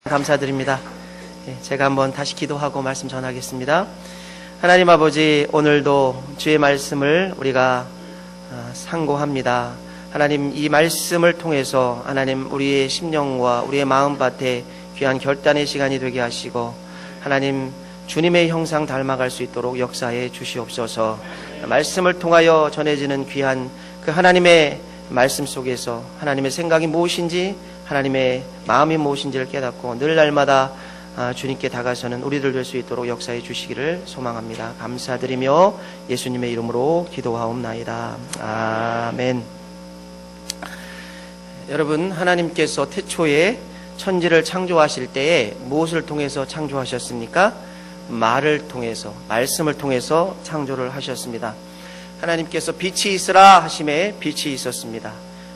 감사드립니다. 제가 한번 다시 기도하고 말씀 전하겠습니다. 하나님 아버지, 오늘도 주의 말씀을 우리가 상고합니다. 하나님, 이 말씀을 통해서 하나님 우리의 심령과 우리의 마음밭에 귀한 결단의 시간이 되게 하시고, 하나님 주님의 형상 닮아갈 수 있도록 역사해 주시옵소서. 말씀을 통하여 전해지는 귀한 그 하나님의 말씀 속에서 하나님의 생각이 무엇인지, 하나님의 마음이 무엇인지를 깨닫고 늘 날마다 주님께 다가서는 우리들 될 수 있도록 역사해 주시기를 소망합니다. 감사드리며 예수님의 이름으로 기도하옵나이다. 아멘. 여러분, 하나님께서 태초에 천지를 창조하실 때에 무엇을 통해서 창조하셨습니까? 말을 통해서, 말씀을 통해서 창조를 하셨습니다. 하나님께서 빛이 있으라 하심에 빛이 있었습니다.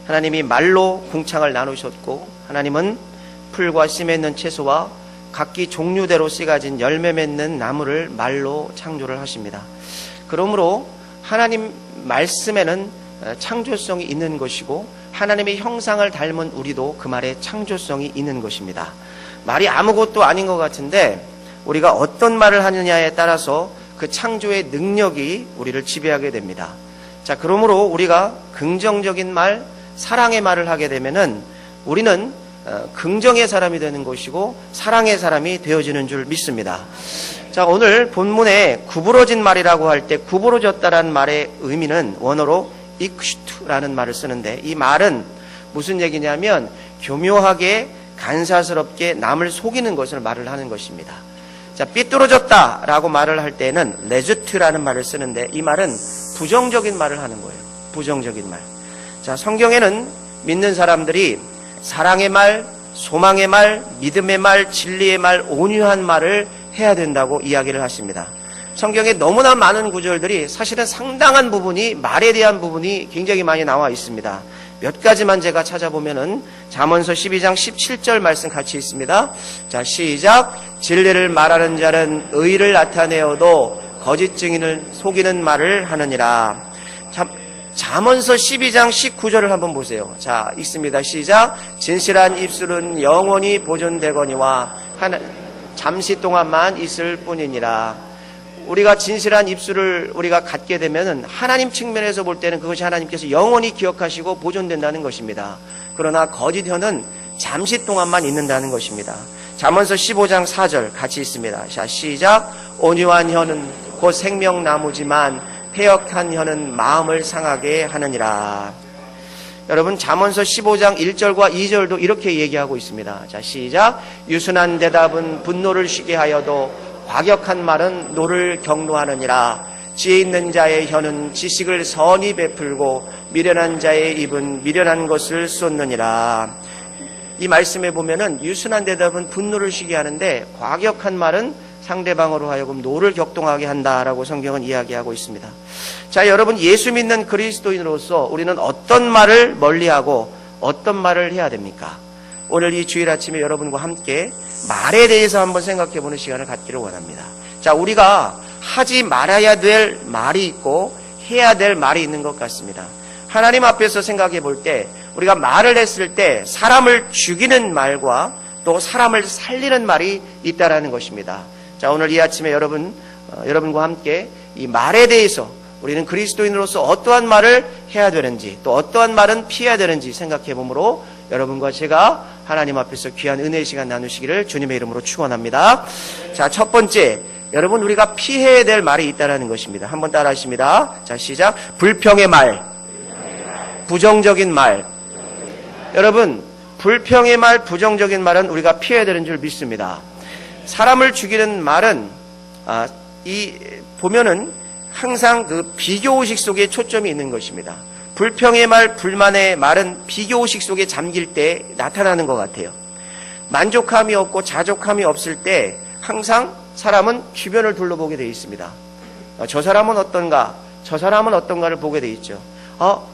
하나님이 말로 궁창을 나누셨고, 하나님은 풀과 씨 맺는 채소와 각기 종류대로 씨 가진 열매 맺는 나무를 말로 창조를 하십니다. 그러므로 하나님 말씀에는 창조성이 있는 것이고, 하나님의 형상을 닮은 우리도 그 말에 창조성이 있는 것입니다. 말이 아무것도 아닌 것 같은데 우리가 어떤 말을 하느냐에 따라서 그 창조의 능력이 우리를 지배하게 됩니다. 자, 그러므로 우리가 긍정적인 말, 사랑의 말을 하게 되면은 우리는 긍정의 사람이 되는 것이고 사랑의 사람이 되어지는 줄 믿습니다. 자, 오늘 본문에 구부러진 말이라고 할 때 구부러졌다라는 말의 의미는 원어로 익슈트라는 말을 쓰는데, 이 말은 무슨 얘기냐면 교묘하게 간사스럽게 남을 속이는 것을 말을 하는 것입니다. 자, 삐뚤어졌다라고 말을 할 때는 레즈트라는 말을 쓰는데, 이 말은 부정적인 말을 하는 거예요. 부정적인 말. 자, 성경에는 믿는 사람들이 사랑의 말, 소망의 말, 믿음의 말, 진리의 말, 온유한 말을 해야 된다고 이야기를 하십니다. 성경에 너무나 많은 구절들이 사실은 상당한 부분이 말에 대한 부분이 굉장히 많이 나와 있습니다. 몇 가지만 제가 찾아보면은 잠언서 12장 17절 말씀 같이 있습니다. 자, 시작. 진리를 말하는 자는 의를 나타내어도 거짓 증인을 속이는 말을 하느니라. 잠언서 12장 19절을 한번 보세요. 자, 읽습니다. 시작. 진실한 입술은 영원히 보존되거니와 잠시 동안만 있을 뿐이니라. 우리가 진실한 입술을 우리가 갖게 되면은 하나님 측면에서 볼 때는 그것이 하나님께서 영원히 기억하시고 보존된다는 것입니다. 그러나 거짓 혀는 잠시 동안만 있는다는 것입니다. 잠언서 15장 4절 같이 있습니다. 자, 시작. 온유한 혀는 곧 생명나무지만 패역한 혀는 마음을 상하게 하느니라. 여러분, 잠언서 15장 1절과 2절도 이렇게 얘기하고 있습니다. 자, 시작. 유순한 대답은 분노를 쉬게 하여도 과격한 말은 노를 경노하느니라. 지혜 있는 자의 혀는 지식을 선히 베풀고 미련한 자의 입은 미련한 것을 쏟느니라. 이 말씀에 보면은 유순한 대답은 분노를 쉬게 하는데 과격한 말은 상대방으로 하여금 노를 격동하게 한다라고 성경은 이야기하고 있습니다. 자, 여러분, 예수 믿는 그리스도인으로서 우리는 어떤 말을 멀리하고 어떤 말을 해야 됩니까? 오늘 이 주일 아침에 여러분과 함께 말에 대해서 한번 생각해보는 시간을 갖기를 원합니다. 자, 우리가 하지 말아야 될 말이 있고 해야 될 말이 있는 것 같습니다. 하나님 앞에서 생각해 볼 때 우리가 말을 했을 때 사람을 죽이는 말과 또 사람을 살리는 말이 있다라는 것입니다. 자, 오늘 이 아침에 여러분과 함께 이 말에 대해서 우리는 그리스도인으로서 어떠한 말을 해야 되는지 또 어떠한 말은 피해야 되는지 생각해 보므로 여러분과 제가 하나님 앞에서 귀한 은혜의 시간 나누시기를 주님의 이름으로 축원합니다. 자, 첫 번째, 여러분, 우리가 피해야 될 말이 있다는 것입니다. 한번 따라 하십니다. 자, 시작. 불평의 말, 부정적인 말. 여러분, 불평의 말, 부정적인 말은 우리가 피해야 되는 줄 믿습니다. 사람을 죽이는 말은 보면은 항상 그 비교의식 속에 초점이 있는 것입니다. 불평의 말, 불만의 말은 비교의식 속에 잠길 때 나타나는 것 같아요. 만족함이 없고 자족함이 없을 때 항상 사람은 주변을 둘러보게 되어 있습니다. 저 사람은 어떤가, 저 사람은 어떤가를 보게 되어 있죠.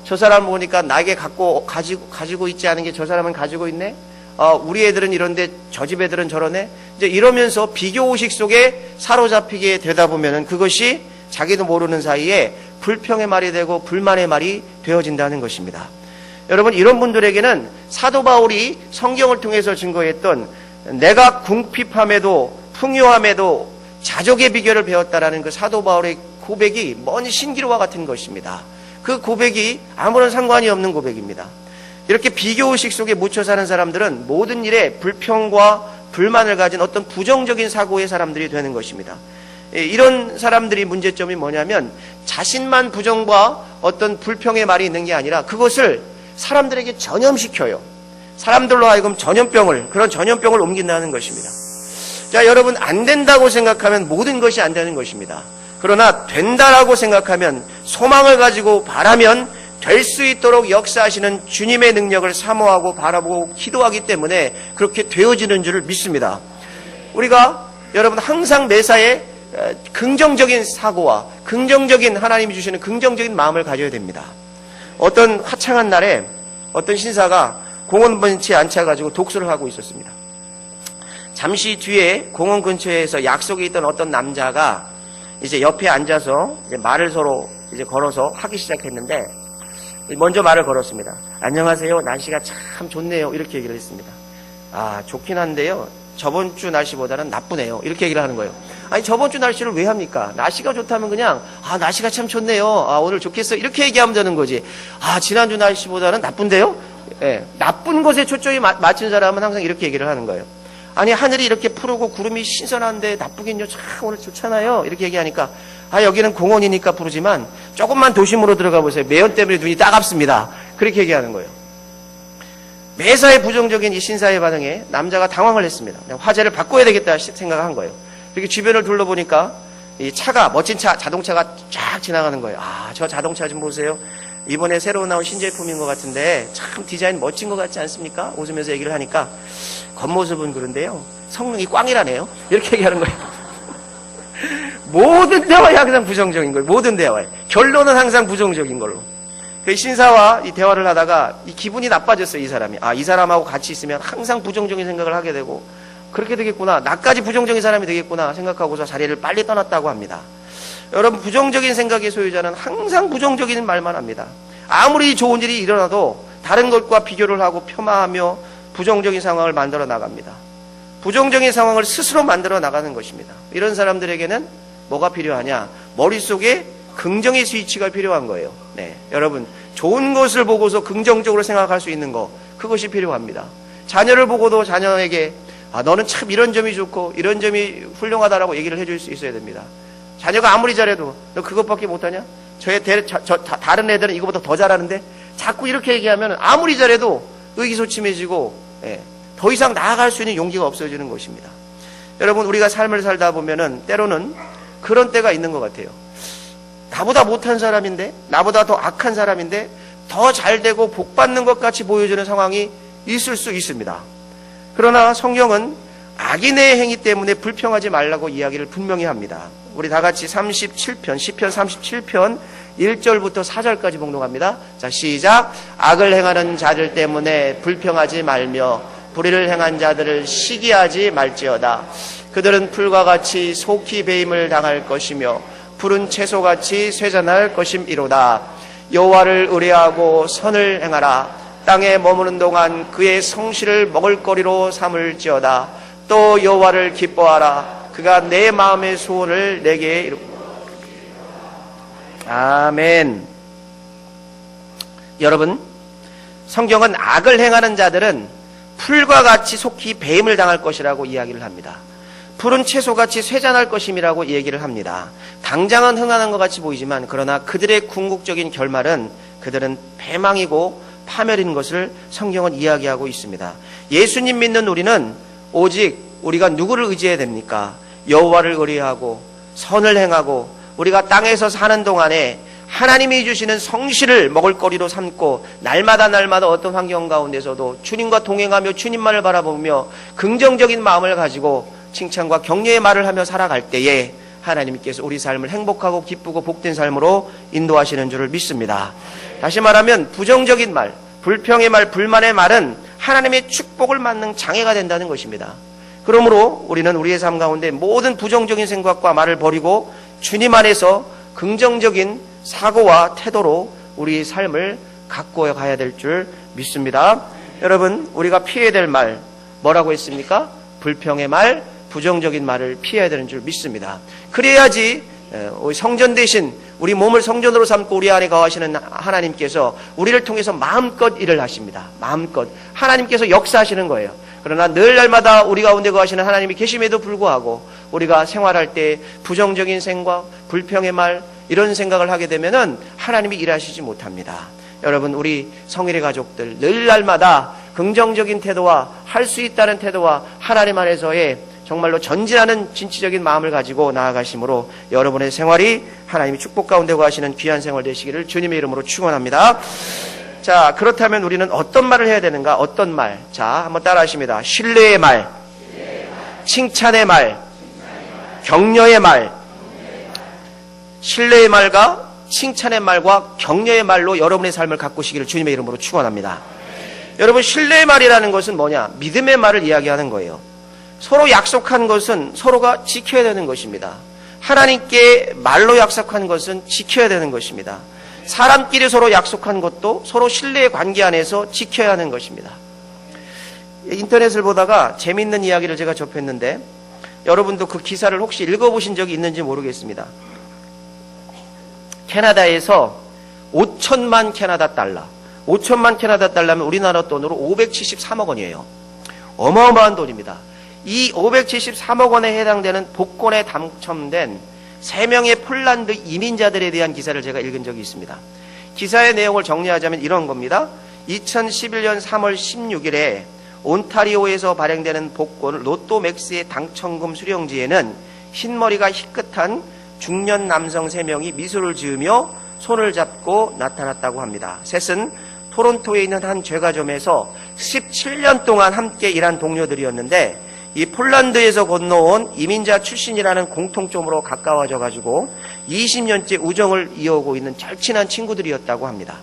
저 사람 보니까 나에게 가지고 있지 않은 게 저 사람은 가지고 있네? 우리 애들은 이런데 저 집 애들은 저러네? 이제 이러면서 비교의식 속에 사로잡히게 되다 보면은 그것이 자기도 모르는 사이에 불평의 말이 되고 불만의 말이 되어진다는 것입니다. 여러분, 이런 분들에게는 사도 바울이 성경을 통해서 증거했던 내가 궁핍함에도 풍요함에도 자족의 비결을 배웠다라는 그 사도 바울의 고백이 먼 신기루와 같은 것입니다. 그 고백이 아무런 상관이 없는 고백입니다. 이렇게 비교의식 속에 묻혀 사는 사람들은 모든 일에 불평과 불만을 가진 어떤 부정적인 사고의 사람들이 되는 것입니다. 이런 사람들이 문제점이 뭐냐면 자신만 부정과 어떤 불평의 말이 있는 게 아니라 그것을 사람들에게 전염시켜요. 사람들로 하여금 그런 전염병을 옮긴다는 것입니다. 자, 여러분, 안 된다고 생각하면 모든 것이 안 되는 것입니다. 그러나 된다라고 생각하면, 소망을 가지고 바라면 될 수 있도록 역사하시는 주님의 능력을 사모하고 바라보고 기도하기 때문에 그렇게 되어지는 줄을 믿습니다. 우리가 여러분 항상 매사에 긍정적인 사고와 긍정적인, 하나님이 주시는 긍정적인 마음을 가져야 됩니다. 어떤 화창한 날에 어떤 신사가 공원 벤치에 앉혀가지고 독서를 하고 있었습니다. 잠시 뒤에 공원 근처에서 약속이 있던 어떤 남자가 이제 옆에 앉아서 이제 말을 서로 이제 걸어서 하기 시작했는데, 먼저 말을 걸었습니다. 안녕하세요. 날씨가 참 좋네요. 이렇게 얘기를 했습니다. 아, 좋긴 한데요. 저번 주 날씨보다는 나쁘네요. 이렇게 얘기를 하는 거예요. 아니, 저번 주 날씨를 왜 합니까? 날씨가 좋다면 그냥, 날씨가 참 좋네요. 오늘 좋겠어. 이렇게 얘기하면 되는 거지. 지난주 날씨보다는 나쁜데요? 예, 나쁜 것에 초점이 맞춘 사람은 항상 이렇게 얘기를 하는 거예요. 아니, 하늘이 이렇게 푸르고 구름이 신선한데 나쁘긴요. 참 오늘 좋잖아요. 이렇게 얘기하니까, 여기는 공원이니까 푸르지만 조금만 도심으로 들어가 보세요. 매연 때문에 눈이 따갑습니다. 그렇게 얘기하는 거예요. 매사에 부정적인 이 신사의 반응에 남자가 당황을 했습니다. 화제를 바꿔야 되겠다 생각한 거예요. 이렇게 주변을 둘러보니까 이 차가, 멋진 자동차가 쫙 지나가는 거예요. 저 자동차 좀 보세요. 이번에 새로 나온 신제품인 것 같은데 참 디자인 멋진 것 같지 않습니까? 웃으면서 얘기를 하니까 겉모습은 그런데요, 성능이 꽝이라네요. 이렇게 얘기하는 거예요. 모든 대화에 항상 부정적인 거예요. 모든 대화에. 결론은 항상 부정적인 걸로. 그 신사와 이 대화를 하다가 이 기분이 나빠졌어요, 이 사람이. 이 사람하고 같이 있으면 항상 부정적인 생각을 하게 되고, 그렇게 되겠구나. 나까지 부정적인 사람이 되겠구나 생각하고서 자리를 빨리 떠났다고 합니다. 여러분, 부정적인 생각의 소유자는 항상 부정적인 말만 합니다. 아무리 좋은 일이 일어나도 다른 것과 비교를 하고 폄하하며 부정적인 상황을 만들어 나갑니다. 부정적인 상황을 스스로 만들어 나가는 것입니다. 이런 사람들에게는 뭐가 필요하냐? 머릿속에 긍정의 스위치가 필요한 거예요. 네, 여러분, 좋은 것을 보고서 긍정적으로 생각할 수 있는 거, 그것이 필요합니다. 자녀를 보고도 자녀에게 너는 참 이런 점이 좋고 이런 점이 훌륭하다라고 얘기를 해줄 수 있어야 됩니다. 자녀가 아무리 잘해도 너 그것밖에 못하냐? 다른 애들은 이거보다 더 잘하는데? 자꾸 이렇게 얘기하면 아무리 잘해도 의기소침해지고, 더 이상 나아갈 수 있는 용기가 없어지는 것입니다. 여러분, 우리가 삶을 살다 보면은 때로는 그런 때가 있는 것 같아요. 나보다 못한 사람인데, 나보다 더 악한 사람인데 더 잘되고 복받는 것 같이 보여지는 상황이 있을 수 있습니다. 그러나 성경은 악인의 행위 때문에 불평하지 말라고 이야기를 분명히 합니다. 우리 다 같이 37편, 시편 37편 1절부터 4절까지 봉독합니다. 자, 시작. 악을 행하는 자들 때문에 불평하지 말며 불의를 행한 자들을 시기하지 말지어다. 그들은 풀과 같이 속히 배임을 당할 것이며 푸른 채소같이 쇠잔할 것임이로다. 여호와를 의뢰하고 선을 행하라. 땅에 머무는 동안 그의 성실을 먹을거리로 삼을지어다. 또 여호와를 기뻐하라. 그가 내 마음의 소원을 내게 이루고. 아멘. 여러분, 성경은 악을 행하는 자들은 풀과 같이 속히 배임을 당할 것이라고 이야기를 합니다. 푸른 채소같이 쇠잔할 것임이라고 얘기를 합니다. 당장은 흥하는 것 같이 보이지만 그러나 그들의 궁극적인 결말은 그들은 패망이고 파멸인 것을 성경은 이야기하고 있습니다. 예수님 믿는 우리는 오직 우리가 누구를 의지해야 됩니까? 여호와를 의뢰하고 선을 행하고 우리가 땅에서 사는 동안에 하나님이 주시는 성실을 먹을거리로 삼고 날마다 어떤 환경 가운데서도 주님과 동행하며 주님만을 바라보며 긍정적인 마음을 가지고 칭찬과 격려의 말을 하며 살아갈 때에 하나님께서 우리 삶을 행복하고 기쁘고 복된 삶으로 인도하시는 줄을 믿습니다. 다시 말하면 부정적인 말, 불평의 말, 불만의 말은 하나님의 축복을 막는 장애가 된다는 것입니다. 그러므로 우리는 우리의 삶 가운데 모든 부정적인 생각과 말을 버리고 주님 안에서 긍정적인 사고와 태도로 우리의 삶을 가꿔 가야 될 줄 믿습니다. 여러분, 우리가 피해야 될 말 뭐라고 했습니까? 불평의 말, 부정적인 말을 피해야 되는 줄 믿습니다. 그래야지 성전 대신 우리 몸을 성전으로 삼고 우리 안에 거하시는 하나님께서 우리를 통해서 마음껏 일을 하십니다. 마음껏 하나님께서 역사하시는 거예요. 그러나 늘 날마다 우리 가운데 거하시는 하나님이 계심에도 불구하고 우리가 생활할 때 부정적인 생각, 불평의 말 이런 생각을 하게 되면은 하나님이 일하시지 못합니다. 여러분, 우리 성일의 가족들 늘 날마다 긍정적인 태도와 할 수 있다는 태도와 하나님 안에서의 정말로 전진하는 진취적인 마음을 가지고 나아가심으로 여러분의 생활이 하나님이 축복 가운데 거하시는 귀한 생활 되시기를 주님의 이름으로 축원합니다. 자, 그렇다면 우리는 어떤 말을 해야 되는가? 어떤 말? 자, 한번 따라 하십니다. 신뢰의 말, 칭찬의 말, 격려의 말. 신뢰의 말과 칭찬의 말과 격려의 말로 여러분의 삶을 가꾸시기를 주님의 이름으로 축원합니다. 여러분, 신뢰의 말이라는 것은 뭐냐? 믿음의 말을 이야기하는 거예요. 서로 약속한 것은 서로가 지켜야 되는 것입니다. 하나님께 말로 약속한 것은 지켜야 되는 것입니다. 사람끼리 서로 약속한 것도 서로 신뢰의 관계 안에서 지켜야 하는 것입니다. 인터넷을 보다가 재밌는 이야기를 제가 접했는데 여러분도 그 기사를 혹시 읽어보신 적이 있는지 모르겠습니다. 캐나다에서 5천만 캐나다 달러, 5천만 캐나다 달러면 우리나라 돈으로 573억 원이에요. 어마어마한 돈입니다. 이 573억 원에 해당되는 복권에 당첨된 3명의 폴란드 이민자들에 대한 기사를 제가 읽은 적이 있습니다. 기사의 내용을 정리하자면 이런 겁니다. 2011년 3월 16일에 온타리오에서 발행되는 복권 로또 맥스의 당첨금 수령지에는 흰머리가 희끗한 중년 남성 3명이 미소를 지으며 손을 잡고 나타났다고 합니다. 셋은 토론토에 있는 한 제과점에서 17년 동안 함께 일한 동료들이었는데 이 폴란드에서 건너온 이민자 출신이라는 공통점으로 가까워져 가지고 20년째 우정을 이어오고 있는 절친한 친구들이었다고 합니다.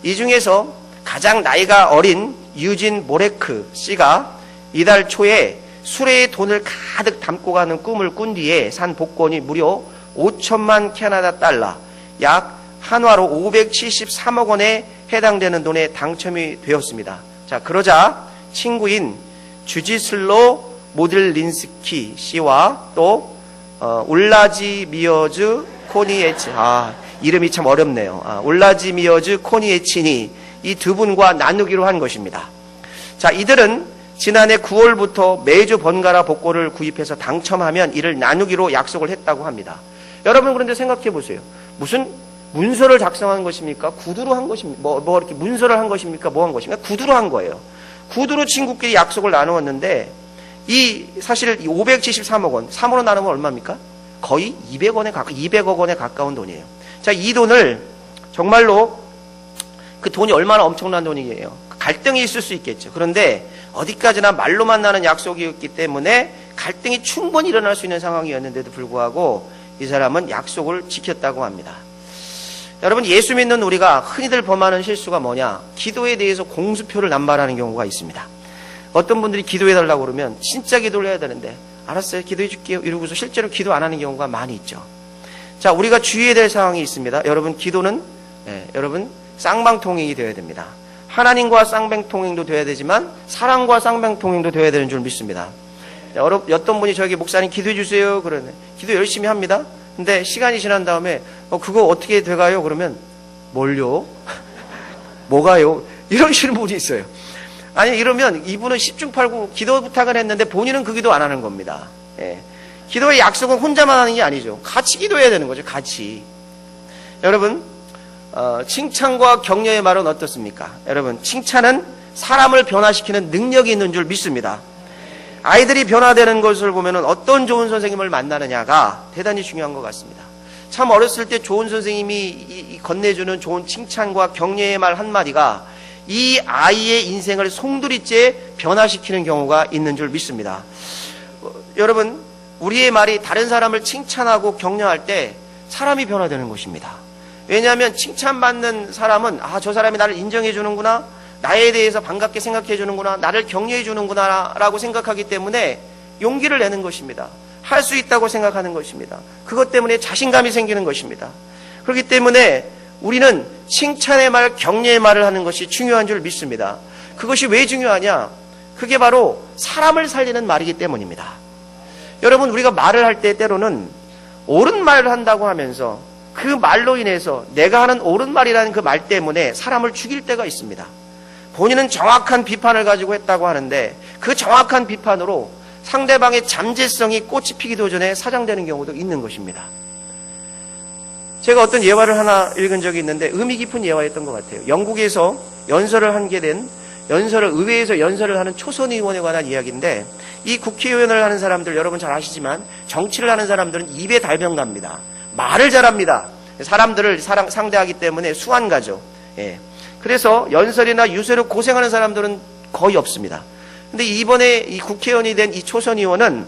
이 중에서 가장 나이가 어린 유진 모레크 씨가 이달 초에 수레에 돈을 가득 담고 가는 꿈을 꾼 뒤에 산 복권이 무려 5천만 캐나다 달러, 약 한화로 573억 원에 해당되는 돈에 당첨이 되었습니다. 자, 그러자 친구인 주지슬로 모딜린스키 씨와 또 울라지미어즈 코니에치, 이름이 참 어렵네요. 울라지미어즈 코니에치니 이 두 분과 나누기로 한 것입니다. 자, 이들은 지난해 9월부터 매주 번갈아 복권을 구입해서 당첨하면 이를 나누기로 약속을 했다고 합니다. 여러분, 그런데 생각해 보세요. 무슨 문서를 작성한 것입니까? 구두로 한 것입니까? 뭐 이렇게 문서를 한 것입니까? 뭐 한 것입니까? 구두로 한 거예요. 구두로 친구끼리 약속을 나누었는데 사실 573억 원, 3으로 나누면 얼마입니까? 거의 200억 원에 가까운 돈이에요. 자, 이 돈을 정말로 그 돈이 얼마나 엄청난 돈이에요. 갈등이 있을 수 있겠죠. 그런데 어디까지나 말로만 나는 약속이었기 때문에 갈등이 충분히 일어날 수 있는 상황이었는데도 불구하고 이 사람은 약속을 지켰다고 합니다. 여러분, 예수 믿는 우리가 흔히들 범하는 실수가 뭐냐? 기도에 대해서 공수표를 남발하는 경우가 있습니다. 어떤 분들이 기도해달라고 그러면 진짜 기도를 해야 되는데 알았어요, 기도해 줄게요 이러고서 실제로 기도 안 하는 경우가 많이 있죠. 자, 우리가 주의해야 될 상황이 있습니다. 여러분, 기도는 여러분 쌍방통행이 되어야 됩니다. 하나님과 쌍방통행도 되어야 되지만 사랑과 쌍방통행도 되어야 되는 줄 믿습니다. 어떤 분이 저에게 목사님 기도해 주세요 그러네. 기도 열심히 합니다. 근데 시간이 지난 다음에 그거 어떻게 돼가요? 그러면 뭘요? 뭐가요? 이러시는 분이 있어요. 아니, 이러면 이분은 10중 8구 기도 부탁을 했는데 본인은 그 기도 안 하는 겁니다. 기도의 약속은 혼자만 하는 게 아니죠. 같이 기도해야 되는 거죠. 같이. 여러분, 칭찬과 격려의 말은 어떻습니까? 여러분, 칭찬은 사람을 변화시키는 능력이 있는 줄 믿습니다. 아이들이 변화되는 것을 보면 어떤 좋은 선생님을 만나느냐가 대단히 중요한 것 같습니다. 참 어렸을 때 좋은 선생님이 건네주는 좋은 칭찬과 격려의 말 한마디가 이 아이의 인생을 송두리째 변화시키는 경우가 있는 줄 믿습니다. 여러분, 우리의 말이 다른 사람을 칭찬하고 격려할 때 사람이 변화되는 것입니다. 왜냐하면 칭찬받는 사람은 저 사람이 나를 인정해 주는구나, 나에 대해서 반갑게 생각해 주는구나, 나를 격려해 주는구나 라고 생각하기 때문에 용기를 내는 것입니다. 할 수 있다고 생각하는 것입니다. 그것 때문에 자신감이 생기는 것입니다. 그렇기 때문에 우리는 칭찬의 말, 격려의 말을 하는 것이 중요한 줄 믿습니다. 그것이 왜 중요하냐? 그게 바로 사람을 살리는 말이기 때문입니다. 여러분, 우리가 말을 할 때 때로는 옳은 말을 한다고 하면서 그 말로 인해서 내가 하는 옳은 말이라는 그 말 때문에 사람을 죽일 때가 있습니다. 본인은 정확한 비판을 가지고 했다고 하는데 그 정확한 비판으로 상대방의 잠재성이 꽃이 피기도 전에 사장되는 경우도 있는 것입니다. 제가 어떤 예화를 하나 읽은 적이 있는데 의미 깊은 예화였던 것 같아요. 영국에서 연설을 하게 된 의회에서 연설을 하는 초선 의원에 관한 이야기인데, 이 국회의원을 하는 사람들 여러분 잘 아시지만 정치를 하는 사람들은 입에 달병갑니다. 말을 잘합니다. 사람들을 상대하기 때문에 수완가죠. 예. 그래서 연설이나 유세로 고생하는 사람들은 거의 없습니다. 근데 이번에 이 국회의원이 된 이 초선 의원은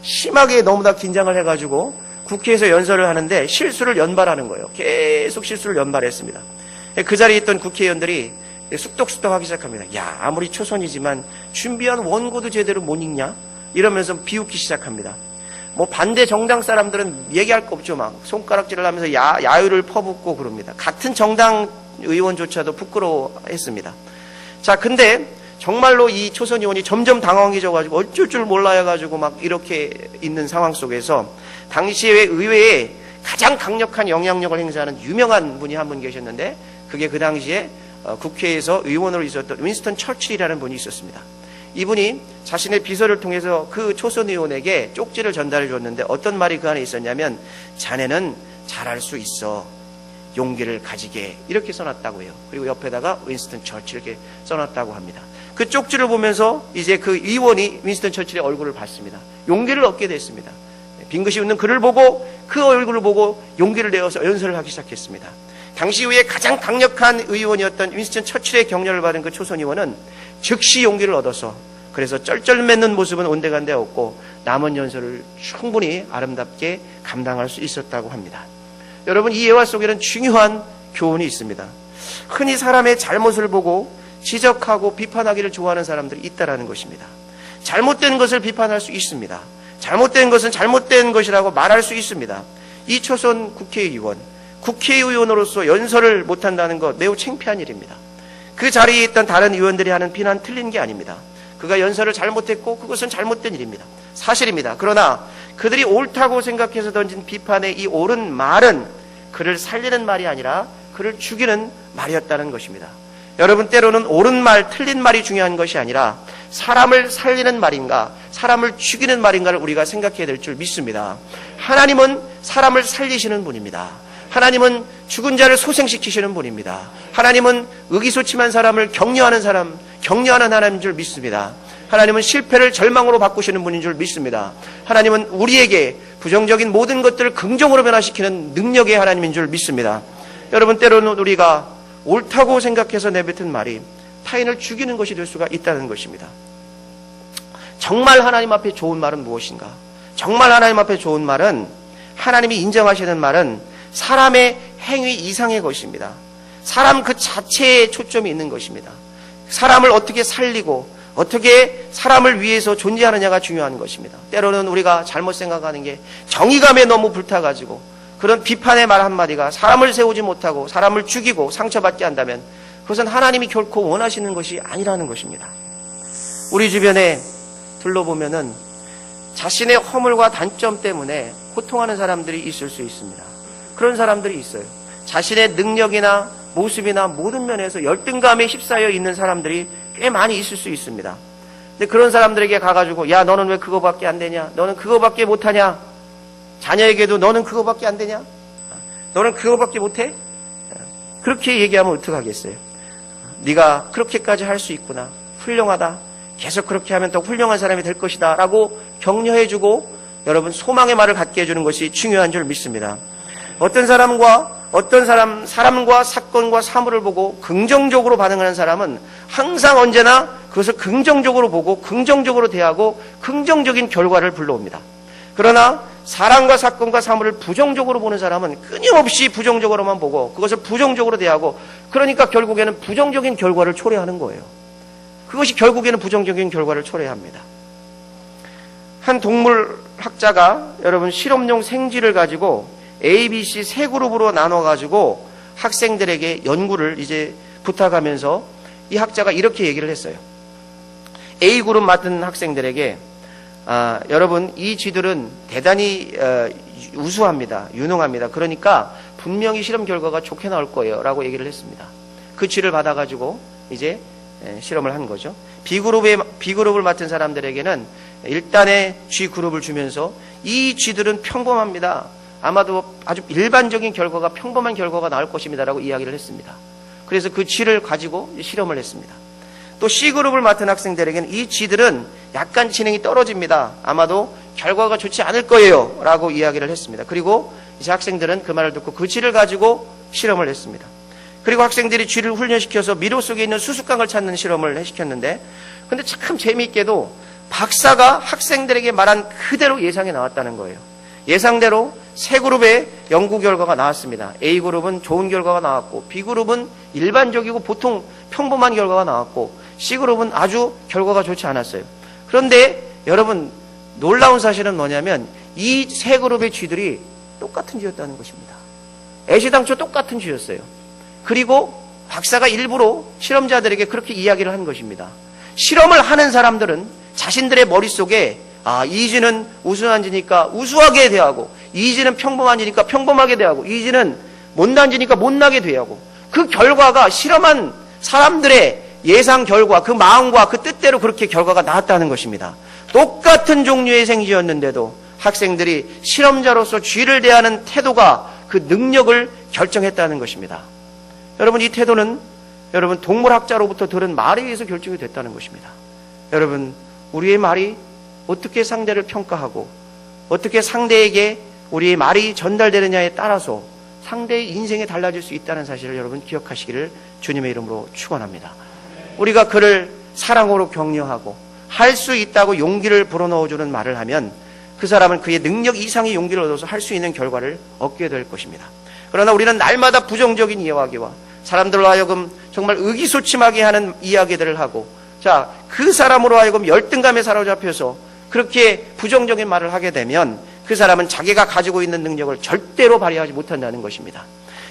심하게 너무나 긴장을 해가지고 국회에서 연설을 하는데 실수를 연발하는 거예요. 계속 실수를 연발했습니다. 그 자리에 있던 국회의원들이 쑥덕쑥덕 하기 시작합니다. 야, 아무리 초선이지만 준비한 원고도 제대로 못 읽냐? 이러면서 비웃기 시작합니다. 뭐 반대 정당 사람들은 얘기할 거 없죠. 막 손가락질을 하면서 야유를 퍼붓고 그럽니다. 같은 정당 의원조차도 부끄러워했습니다. 자, 근데 정말로 이 초선 의원이 점점 당황해져가지고 어쩔 줄 몰라 해가지고 막 이렇게 있는 상황 속에서 당시에 의회에 가장 강력한 영향력을 행사하는 유명한 분이 한 분 계셨는데, 그게 그 당시에 국회에서 의원으로 있었던 윈스턴 처칠이라는 분이 있었습니다. 이분이 자신의 비서를 통해서 그 초선 의원에게 쪽지를 전달해 줬는데 어떤 말이 그 안에 있었냐면, 자네는 잘할 수 있어, 용기를 가지게, 이렇게 써놨다고 해요. 그리고 옆에다가 윈스턴 처칠 이렇게 써놨다고 합니다. 그 쪽지를 보면서 이제 그 의원이 윈스턴 처칠의 얼굴을 봤습니다. 용기를 얻게 됐습니다. 빙긋이 웃는 그를 보고, 그 얼굴을 보고 용기를 내어서 연설을 하기 시작했습니다. 당시 이후에 가장 강력한 의원이었던 윈스턴 처칠의 격려를 받은 그 초선 의원은 즉시 용기를 얻어서, 그래서 쩔쩔맺는 모습은 온데간데 없고 남은 연설을 충분히 아름답게 감당할 수 있었다고 합니다. 여러분, 이 예화 속에는 중요한 교훈이 있습니다. 흔히 사람의 잘못을 보고 지적하고 비판하기를 좋아하는 사람들이 있다는 것입니다. 잘못된 것을 비판할 수 있습니다. 잘못된 것은 잘못된 것이라고 말할 수 있습니다. 이 초선 국회의원으로서 연설을 못한다는 것 매우 창피한 일입니다. 그 자리에 있던 다른 의원들이 하는 비난 틀린 게 아닙니다. 그가 연설을 잘못했고 그것은 잘못된 일입니다. 사실입니다. 그러나 그들이 옳다고 생각해서 던진 비판의 이 옳은 말은 그를 살리는 말이 아니라 그를 죽이는 말이었다는 것입니다. 여러분, 때로는 옳은 말, 틀린 말이 중요한 것이 아니라 사람을 살리는 말인가, 사람을 죽이는 말인가를 우리가 생각해야 될 줄 믿습니다. 하나님은 사람을 살리시는 분입니다. 하나님은 죽은 자를 소생시키시는 분입니다. 하나님은 의기소침한 사람을 격려하는 하나님인 줄 믿습니다. 하나님은 실패를 절망으로 바꾸시는 분인 줄 믿습니다. 하나님은 우리에게 부정적인 모든 것들을 긍정으로 변화시키는 능력의 하나님인 줄 믿습니다. 여러분, 때로는 우리가 옳다고 생각해서 내뱉은 말이 타인을 죽이는 것이 될 수가 있다는 것입니다. 정말 하나님 앞에 좋은 말은 무엇인가? 정말 하나님 앞에 좋은 말은, 하나님이 인정하시는 말은 사람의 행위 이상의 것입니다. 사람 그 자체에 초점이 있는 것입니다. 사람을 어떻게 살리고 어떻게 사람을 위해서 존재하느냐가 중요한 것입니다. 때로는 우리가 잘못 생각하는 게 정의감에 너무 불타가지고 그런 비판의 말 한마디가 사람을 세우지 못하고 사람을 죽이고 상처받게 한다면 그것은 하나님이 결코 원하시는 것이 아니라는 것입니다. 우리 주변에 둘러보면은 자신의 허물과 단점 때문에 고통하는 사람들이 있을 수 있습니다. 그런 사람들이 있어요. 자신의 능력이나 모습이나 모든 면에서 열등감에 휩싸여 있는 사람들이 꽤 많이 있을 수 있습니다. 근데 그런 사람들에게 가가지고, 야, 너는 왜 그거밖에 안 되냐? 너는 그거밖에 못하냐? 자녀에게도 너는 그거밖에 안 되냐? 너는 그거밖에 못해? 그렇게 얘기하면 어떡하겠어요? 네가 그렇게까지 할 수 있구나. 훌륭하다. 계속 그렇게 하면 더 훌륭한 사람이 될 것이다. 라고 격려해주고 여러분 소망의 말을 갖게 해주는 것이 중요한 줄 믿습니다. 어떤 사람과 사건과 사물을 보고 긍정적으로 반응하는 사람은 항상 언제나 그것을 긍정적으로 보고 긍정적으로 대하고 긍정적인 결과를 불러옵니다. 그러나 사람과 사건과 사물을 부정적으로 보는 사람은 끊임없이 부정적으로만 보고 그것을 부정적으로 대하고, 그러니까 결국에는 부정적인 결과를 초래하는 거예요. 그것이 결국에는 부정적인 결과를 초래합니다. 한 동물학자가 여러분 실험용 생쥐를 가지고 A, B, C 세 그룹으로 나눠가지고 학생들에게 연구를 이제 부탁하면서 이 학자가 이렇게 얘기를 했어요. A그룹 맡은 학생들에게 여러분 이 쥐들은 대단히 우수합니다. 유능합니다. 그러니까 분명히 실험 결과가 좋게 나올 거예요 라고 얘기를 했습니다. 그 쥐를 받아가지고 이제 실험을 한 거죠. B그룹을 맡은 사람들에게는 일단의 G그룹을 주면서 이 쥐들은 평범합니다. 아마도 아주 일반적인 결과가 평범한 결과가 나올 것입니다 라고 이야기를 했습니다. 그래서 그 쥐를 가지고 실험을 했습니다. 또 C그룹을 맡은 학생들에게는 이 쥐들은 약간 지능이 떨어집니다. 아마도 결과가 좋지 않을 거예요 라고 이야기를 했습니다. 그리고 이제 학생들은 그 말을 듣고 그 쥐를 가지고 실험을 했습니다. 그리고 학생들이 쥐를 훈련시켜서 미로 속에 있는 수수깡을 찾는 실험을 시켰는데, 근데 참 재미있게도 박사가 학생들에게 말한 그대로 예상이 나왔다는 거예요. 예상대로 세 그룹의 연구 결과가 나왔습니다. A그룹은 좋은 결과가 나왔고, B그룹은 일반적이고 보통 평범한 결과가 나왔고, C그룹은 아주 결과가 좋지 않았어요. 그런데 여러분 놀라운 사실은 뭐냐면 이 세 그룹의 쥐들이 똑같은 쥐였다는 것입니다. 애시당초 똑같은 쥐였어요. 그리고 박사가 일부러 실험자들에게 그렇게 이야기를 한 것입니다. 실험을 하는 사람들은 자신들의 머릿속에 이 쥐는 우수한 쥐니까 우수하게 대하고, 이 쥐는 평범한 쥐니까 평범하게 대하고, 이 쥐는 못난 쥐니까 못나게 대하고, 그 결과가 실험한 사람들의 예상 결과, 그 마음과 그 뜻대로 그렇게 결과가 나왔다는 것입니다. 똑같은 종류의 생쥐였는데도 학생들이 실험자로서 쥐를 대하는 태도가 그 능력을 결정했다는 것입니다. 여러분 이 태도는 여러분 동물학자로부터 들은 말에 의해서 결정이 됐다는 것입니다. 여러분 우리의 말이 어떻게 상대를 평가하고 어떻게 상대에게 우리의 말이 전달되느냐에 따라서 상대의 인생이 달라질 수 있다는 사실을 여러분 기억하시기를 주님의 이름으로 축원합니다. 우리가 그를 사랑으로 격려하고 할 수 있다고 용기를 불어넣어주는 말을 하면 그 사람은 그의 능력 이상의 용기를 얻어서 할 수 있는 결과를 얻게 될 것입니다. 그러나 우리는 날마다 부정적인 이야기와 사람들로 하여금 정말 의기소침하게 하는 이야기들을 하고, 그 사람으로 하여금 열등감에 사로잡혀서 그렇게 부정적인 말을 하게 되면 그 사람은 자기가 가지고 있는 능력을 절대로 발휘하지 못한다는 것입니다.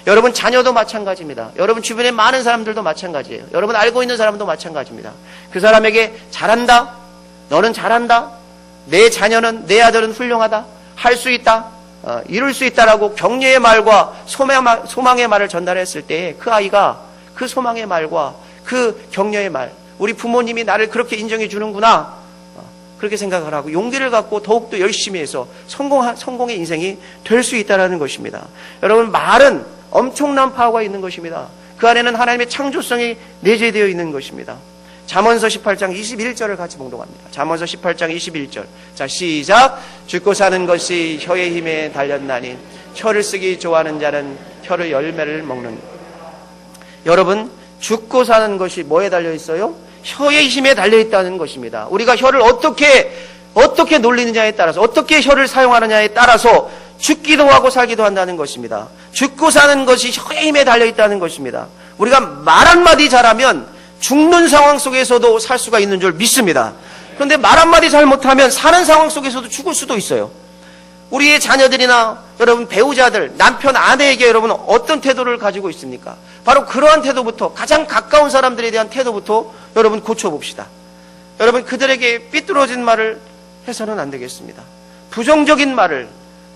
여러분 자녀도 마찬가지입니다. 여러분 주변에 많은 사람들도 마찬가지예요. 여러분 알고 있는 사람도 마찬가지입니다. 그 사람에게 잘한다, 너는 잘한다, 내 자녀는, 내 아들은 훌륭하다, 할 수 있다, 이룰 수 있다라고 격려의 말과 소망의 말을 전달했을 때 그 아이가 그 소망의 말과 그 격려의 말, 우리 부모님이 나를 그렇게 인정해 주는구나, 그렇게 생각을 하고 용기를 갖고 더욱더 열심히 해서 성공의 인생이 될 수 있다는 것입니다. 여러분 말은 엄청난 파워가 있는 것입니다. 그 안에는 하나님의 창조성이 내재되어 있는 것입니다. 잠언서 18장 21절을 같이 봉독합니다. 잠언서 18장 21절. 자, 시작. 죽고 사는 것이 혀의 힘에 달렸나니 혀를 쓰기 좋아하는 자는 혀의 열매를 먹는. 여러분, 죽고 사는 것이 뭐에 달려 있어요? 혀의 힘에 달려 있다는 것입니다. 우리가 혀를 어떻게 놀리느냐에 따라서, 어떻게 혀를 사용하느냐에 따라서 죽기도 하고 살기도 한다는 것입니다. 죽고 사는 것이 혀의 힘에 달려 있다는 것입니다. 우리가 말 한마디 잘하면 죽는 상황 속에서도 살 수가 있는 줄 믿습니다. 그런데 말 한마디 잘못하면 사는 상황 속에서도 죽을 수도 있어요. 우리의 자녀들이나 여러분 배우자들, 남편, 아내에게 여러분 어떤 태도를 가지고 있습니까? 바로 그러한 태도부터, 가장 가까운 사람들에 대한 태도부터 여러분 고쳐봅시다. 여러분 그들에게 삐뚤어진 말을 해서는 안 되겠습니다. 부정적인 말을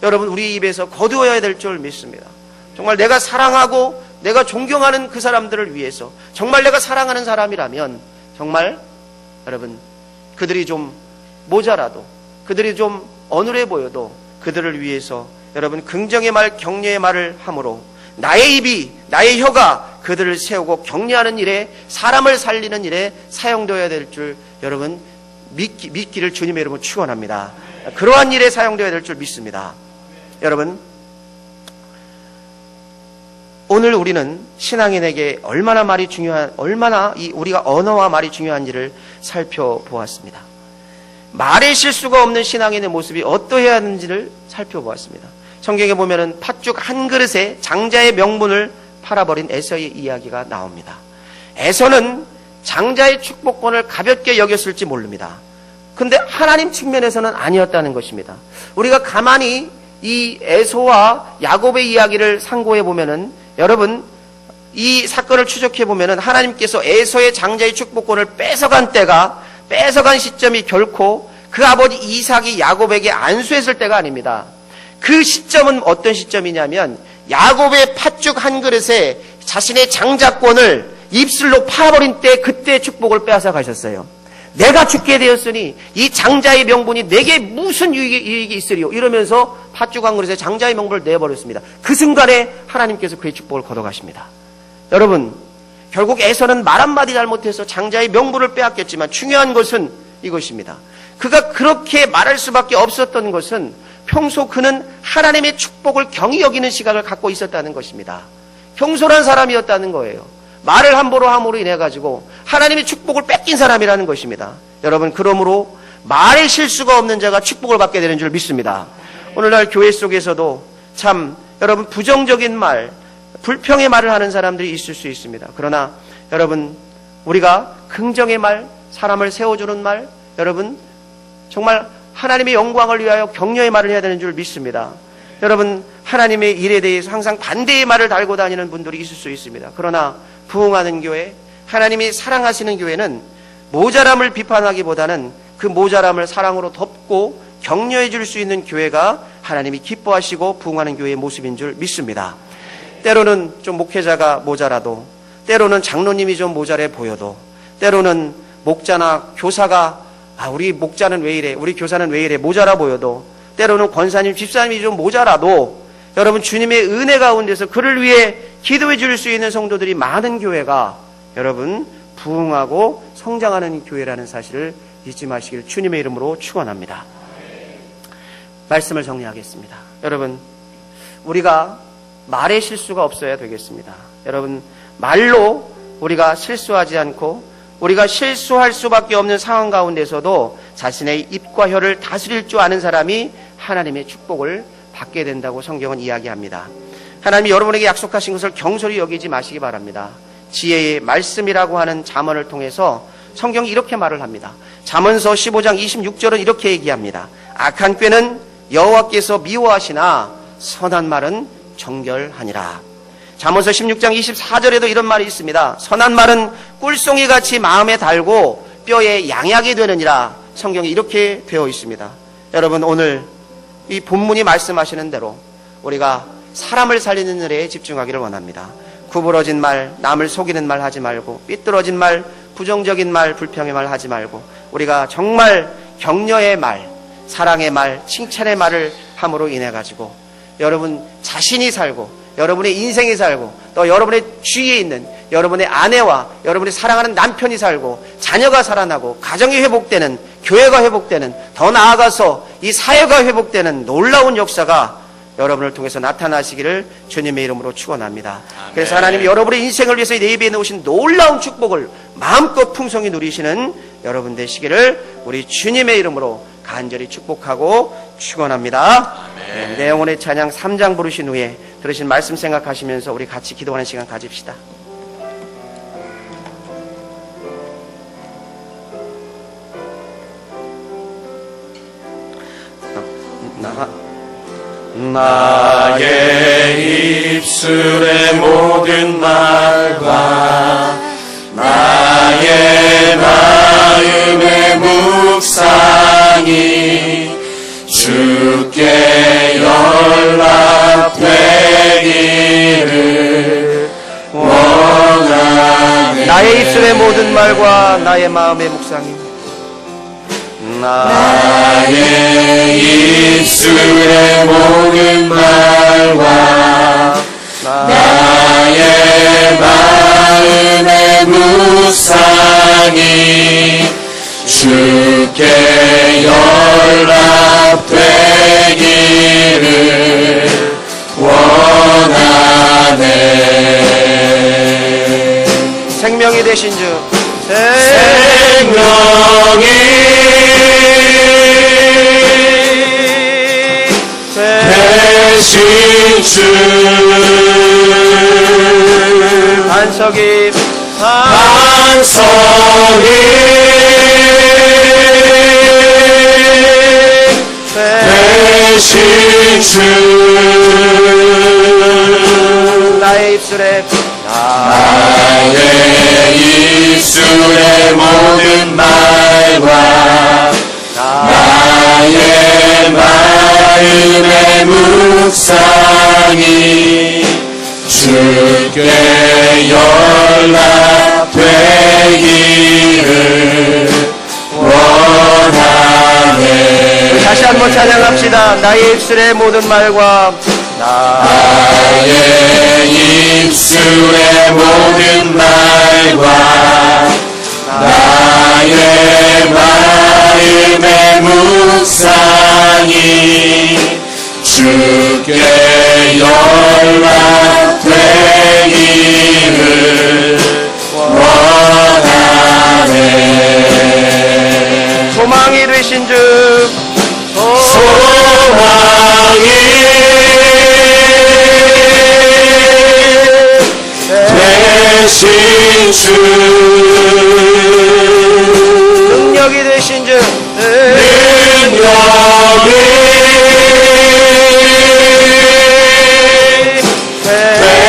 여러분 우리 입에서 거두어야 될 줄 믿습니다. 정말 내가 사랑하고 내가 존경하는 그 사람들을 위해서, 정말 내가 사랑하는 사람이라면 정말 여러분 그들이 좀 모자라도, 그들이 좀 어눌해 보여도 그들을 위해서 여러분 긍정의 말, 격려의 말을 함으로 나의 입이, 나의 혀가 그들을 세우고 격려하는 일에, 사람을 살리는 일에 사용되어야 될 줄 여러분 믿기를 주님의 이름으로 축원합니다. 그러한 일에 사용되어야 될 줄 믿습니다. 여러분 오늘 우리는 신앙인에게 얼마나 우리가 언어와 말이 중요한지를 살펴보았습니다. 말의 실수가 없는 신앙인의 모습이 어떠해야 하는지를 살펴보았습니다. 성경에 보면은 팥죽 한 그릇에 장자의 명분을 팔아버린 에서의 이야기가 나옵니다. 에서는 장자의 축복권을 가볍게 여겼을지 모릅니다. 근데 하나님 측면에서는 아니었다는 것입니다. 우리가 가만히 이 에서와 야곱의 이야기를 상고해 보면은, 여러분 이 사건을 추적해 보면은 하나님께서 에서의 장자의 축복권을 뺏어간 때가 뺏어간 시점이 결코 그 아버지 이삭이 야곱에게 안수했을 때가 아닙니다. 그 시점은 어떤 시점이냐면 야곱의 팥죽 한 그릇에 자신의 장자권을 입술로 팔아버린 때, 그때 축복을 빼앗아 가셨어요. 내가 죽게 되었으니 이 장자의 명분이 내게 무슨 유익이 있으리요, 이러면서 팥죽 한 그릇에 장자의 명분을 내버렸습니다. 그 순간에 하나님께서 그의 축복을 걷어가십니다. 여러분, 결국 에서는 말 한마디 잘못해서 장자의 명분을 빼앗겼지만 중요한 것은 이것입니다. 그가 그렇게 말할 수밖에 없었던 것은 평소 그는 하나님의 축복을 경히 여기는 시각을 갖고 있었다는 것입니다. 경솔한 사람이었다는 거예요. 말을 함부로 함으로 인해 가지고 하나님의 축복을 뺏긴 사람이라는 것입니다. 여러분, 그러므로 말에 실수가 없는 자가 축복을 받게 되는 줄 믿습니다. 오늘날 교회 속에서도 참 여러분 부정적인 말, 불평의 말을 하는 사람들이 있을 수 있습니다. 그러나 여러분, 우리가 긍정의 말, 사람을 세워주는 말, 여러분 정말 하나님의 영광을 위하여 격려의 말을 해야 되는 줄 믿습니다. 여러분, 하나님의 일에 대해서 항상 반대의 말을 달고 다니는 분들이 있을 수 있습니다. 그러나 부흥하는 교회, 하나님이 사랑하시는 교회는 모자람을 비판하기보다는 그 모자람을 사랑으로 덮고 격려해 줄 수 있는 교회가 하나님이 기뻐하시고 부흥하는 교회의 모습인 줄 믿습니다. 때로는 좀 목회자가 모자라도, 때로는 장로님이 좀 모자래 보여도, 때로는 목자나 교사가 우리 목자는 왜 이래, 우리 교사는 왜 이래 모자라 보여도, 때로는 권사님, 집사님이 좀 모자라도 여러분 주님의 은혜 가운데서 그를 위해 기도해 줄 수 있는 성도들이 많은 교회가 여러분 부흥하고 성장하는 교회라는 사실을 잊지 마시길 주님의 이름으로 축원합니다. 말씀을 정리하겠습니다. 여러분, 우리가 말에 실수가 없어야 되겠습니다. 여러분, 말로 우리가 실수하지 않고 우리가 실수할 수밖에 없는 상황 가운데서도 자신의 입과 혀를 다스릴 줄 아는 사람이 하나님의 축복을 받게 된다고 성경은 이야기합니다. 하나님이 여러분에게 약속하신 것을 경솔히 여기지 마시기 바랍니다. 지혜의 말씀이라고 하는 잠언을 통해서 성경이 이렇게 말을 합니다. 잠언서 15장 26절은 이렇게 얘기합니다. 악한 꾀는 여호와께서 미워하시나 선한 말은 정결하니라. 잠언서 16장 24절에도 이런 말이 있습니다. 선한 말은 꿀송이같이 마음에 달고 뼈에 양약이 되느니라. 성경에 이렇게 되어 있습니다. 여러분, 오늘 이 본문이 말씀하시는 대로 우리가 사람을 살리는 일에 집중하기를 원합니다. 구부러진 말, 남을 속이는 말 하지 말고, 삐뚤어진 말, 부정적인 말, 불평의 말 하지 말고, 우리가 정말 격려의 말, 사랑의 말, 칭찬의 말을 함으로 인해 가지고 여러분 자신이 살고, 여러분의 인생이 살고, 또 여러분의 주위에 있는 여러분의 아내와 여러분이 사랑하는 남편이 살고, 자녀가 살아나고, 가정이 회복되는, 교회가 회복되는, 더 나아가서 이 사회가 회복되는 놀라운 역사가 여러분을 통해서 나타나시기를 주님의 이름으로 축원합니다. 그래서 하나님이 여러분의 인생을 위해서 내비해 놓으신 놀라운 축복을 마음껏 풍성히 누리시는 여러분 되시기를 우리 주님의 이름으로 간절히 축복하고 축원합니다. 내 영혼의 찬양 3장 부르신 후에 들으신 말씀 생각하시면서 우리 같이 기도하는 시간 가집시다. 나의 입술의 모든 말과 나의 마음의 묵상이 주께 연락되기를 원하네. 나의 입술의 모든 말과 나의 마음의 묵상이 나의 입술의 모든 말과 나의 마음의 묵상이 주께 연락되기를 원하네. 생명이 되신 주, 생명이 되신 주, 반석이 되신 주, 나의 입술에 나의 입술의 모든 말과 나의 마음의 묵상이 주께 연락되기를 원하네. 다시 한번 찬양합시다. 나의 입술의 모든 말과 나의 입술의 모든 말과 나의 마음의 묵상이 주께 연락되기를 원하네. 소망이 되신 주 소망이 되신 주 능력이 되신 주 능력이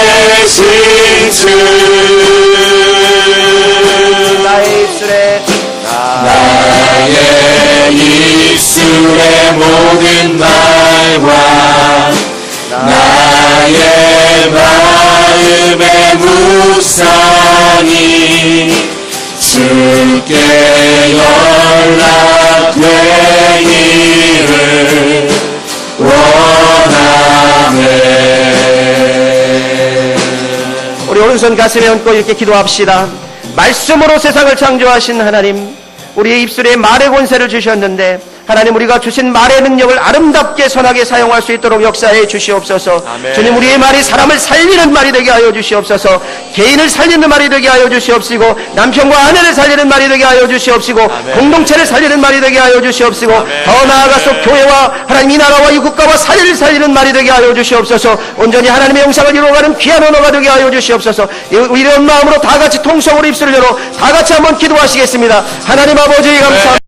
되신 주 나의 입술에 나의 입술의 모든 말과 나의 마음의 묵상이 주께 연락되기를 원하네. 우리 오른손 가슴에 얹고 이렇게 기도합시다. 말씀으로 세상을 창조하신 하나님, 우리의 입술에 말의 권세를 주셨는데 하나님, 우리가 주신 말의 능력을 아름답게 선하게 사용할 수 있도록 역사해 주시옵소서. 아멘. 주님, 우리의 말이 사람을 살리는 말이 되게 하여 주시옵소서. 개인을 살리는 말이 되게 하여 주시옵시고, 남편과 아내를 살리는 말이 되게 하여 주시옵시고, 아멘. 공동체를 살리는 말이 되게 하여 주시옵시고, 아멘. 더 나아가서 교회와 하나님 이 나라와 이 국가와 사회를 살리는 말이 되게 하여 주시옵소서. 온전히 하나님의 영상을 이루어가는 귀한 언어가 되게 하여 주시옵소서. 이런 마음으로 다 같이 통성으로 입술을 열어 다 같이 한번 기도하시겠습니다. 하나님 아버지 감사합니다.